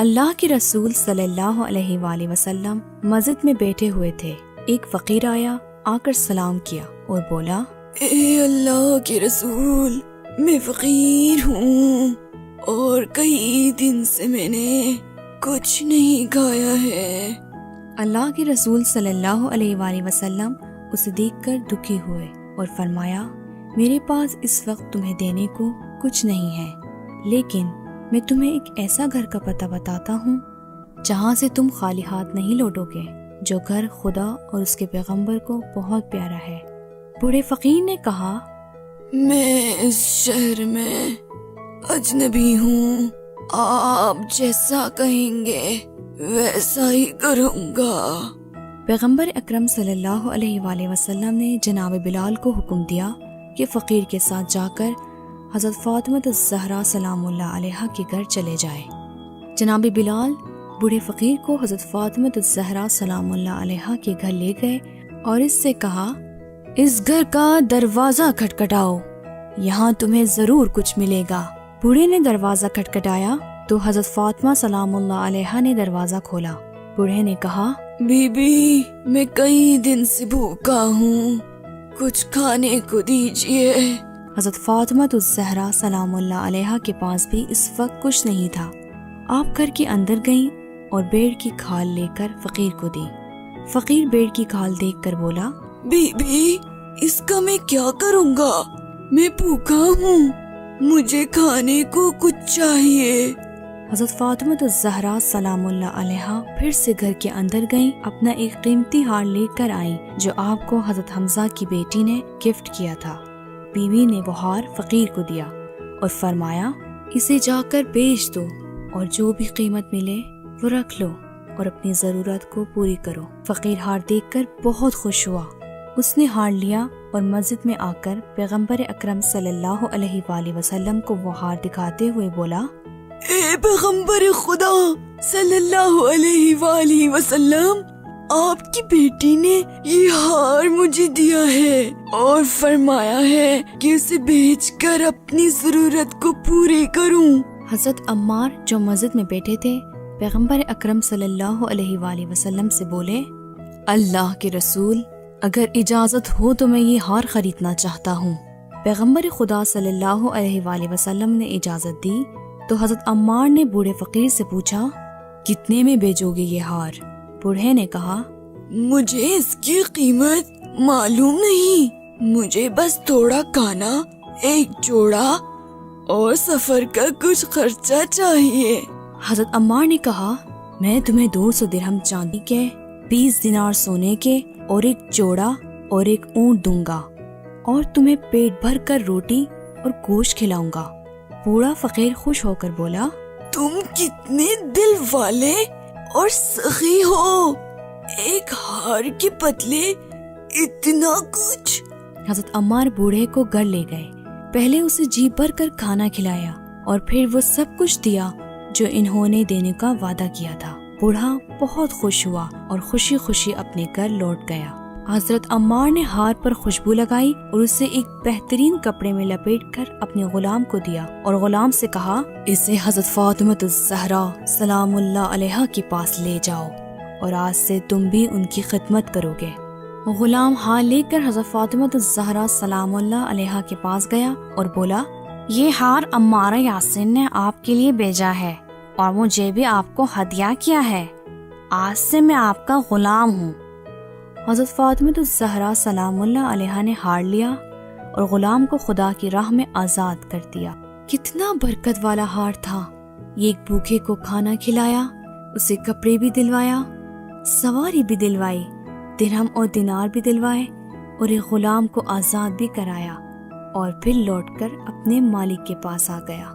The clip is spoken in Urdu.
اللہ کے رسول صلی اللہ علیہ وآلہ وسلم مسجد میں بیٹھے ہوئے تھے۔ ایک فقیر آیا، آ کر سلام کیا اور بولا، اے اللہ کے رسول، میں فقیر ہوں اور کئی دن سے میں نے کچھ نہیں کھایا ہے۔ اللہ کے رسول صلی اللہ علیہ وآلہ وسلم اسے دیکھ کر دکھی ہوئے اور فرمایا، میرے پاس اس وقت تمہیں دینے کو کچھ نہیں ہے، لیکن میں تمہیں ایک ایسا گھر کا پتہ بتاتا ہوں جہاں سے تم خالی ہاتھ نہیں لوٹو گے، جو گھر خدا اور اس کے پیغمبر کو بہت پیارا ہے۔ بوڑھے فقیر نے کہا، میں اس شہر میں اجنبی ہوں، آپ جیسا کہیں گے ویسا ہی کروں گا۔ پیغمبر اکرم صلی اللہ علیہ وآلہ وسلم نے جناب بلال کو حکم دیا کہ فقیر کے ساتھ جا کر حضرت فاطمہ الزہرا سلام اللہ علیہا کے گھر چلے جائے۔ جناب بلال بوڑھے فقیر کو حضرت فاطمہ الزہرا سلام اللہ علیہا کے گھر لے گئے اور اس سے کہا، اس گھر کا دروازہ کھٹکھٹاؤ، یہاں تمہیں ضرور کچھ ملے گا۔ بوڑھے نے دروازہ کھٹکھٹایا تو حضرت فاطمہ سلام اللہ علیہا نے دروازہ کھولا۔ بوڑھے نے کہا، بی بی، میں کئی دن سے بھوکا ہوں، کچھ کھانے کو دیجیے۔ حضرت فاطمہ الزہرا سلام اللہ علیہا کے پاس بھی اس وقت کچھ نہیں تھا۔ آپ گھر کے اندر گئیں اور بیڑ کی کھال لے کر فقیر کو دی۔ فقیر بیڑ کی کھال دیکھ کر بولا، بی بی، اس کا میں کیا کروں گا؟ میں بھوکا ہوں، مجھے کھانے کو کچھ چاہیے۔ حضرت فاطمہ الزہرا سلام اللہ علیہا پھر سے گھر کے اندر گئیں، اپنا ایک قیمتی ہار لے کر آئیں جو آپ کو حضرت حمزہ کی بیٹی نے گفٹ کیا تھا۔ بیوی نے وہ ہار فقیر کو دیا اور فرمایا، اسے جا کر بیچ دو اور جو بھی قیمت ملے وہ رکھ لو اور اپنی ضرورت کو پوری کرو۔ فقیر ہار دیکھ کر بہت خوش ہوا، اس نے ہار لیا اور مسجد میں آ کر پیغمبر اکرم صلی اللہ علیہ وآلہ وسلم کو وہ ہار دکھاتے ہوئے بولا، اے پیغمبر خدا صلی اللہ علیہ وآلہ وسلم، آپ کی بیٹی نے یہ ہار مجھے دیا ہے اور فرمایا ہے کہ اسے بیچ کر اپنی ضرورت کو پوری کروں۔ حضرت عمار جو مسجد میں بیٹھے تھے پیغمبر اکرم صلی اللہ علیہ وآلہ وسلم سے بولے، اللہ کے رسول، اگر اجازت ہو تو میں یہ ہار خریدنا چاہتا ہوں۔ پیغمبر خدا صلی اللہ علیہ وآلہ وسلم نے اجازت دی تو حضرت عمار نے بوڑھے فقیر سے پوچھا، کتنے میں بیچو گے یہ ہار؟ بوڑھے نے کہا، مجھے اس کی قیمت معلوم نہیں، مجھے بس تھوڑا کھانا، ایک جوڑا اور سفر کا کچھ خرچہ چاہیے۔ حضرت عمار نے کہا، میں تمہیں 200 درہم چاندی کے، 20 دینار سونے کے اور ایک جوڑا اور ایک اونٹ دوں گا اور تمہیں پیٹ بھر کر روٹی اور گوشت کھلاؤں گا۔ بوڑھا فقیر خوش ہو کر بولا، تم کتنے دل والے اور سخی ہو، ایک ہار کے بدلے اتنا کچھ۔ حضرت عمار بوڑھے کو گھر لے گئے، پہلے اسے جی بھر کر کھانا کھلایا اور پھر وہ سب کچھ دیا جو انہوں نے دینے کا وعدہ کیا تھا۔ بوڑھا بہت خوش ہوا اور خوشی خوشی اپنے گھر لوٹ گیا۔ حضرت عمار نے ہار پر خوشبو لگائی اور اسے ایک بہترین کپڑے میں لپیٹ کر اپنے غلام کو دیا اور غلام سے کہا، اسے حضرت فاطمہ الزہرا سلام اللہ علیہا کے پاس لے جاؤ اور آج سے تم بھی ان کی خدمت کرو گے۔ غلام ہار لے کر حضرت فاطمہ الزہرا سلام اللہ علیہا کے پاس گیا اور بولا، یہ ہار عمار یاسر نے آپ کے لیے بھیجا ہے اور مجھے بھی آپ کو ہدیہ کیا ہے، آج سے میں آپ کا غلام ہوں۔ حضرت فاطمہ الزہرا سلام اللہ علیہا نے ہار لیا اور غلام کو خدا کی راہ میں آزاد کر دیا۔ کتنا برکت والا ہار تھا، ایک بھوکے کو کھانا کھلایا، اسے کپڑے بھی دلوایا، سواری بھی دلوائی، درہم اور دینار بھی دلوائے اور ایک غلام کو آزاد بھی کرایا اور پھر لوٹ کر اپنے مالک کے پاس آ گیا۔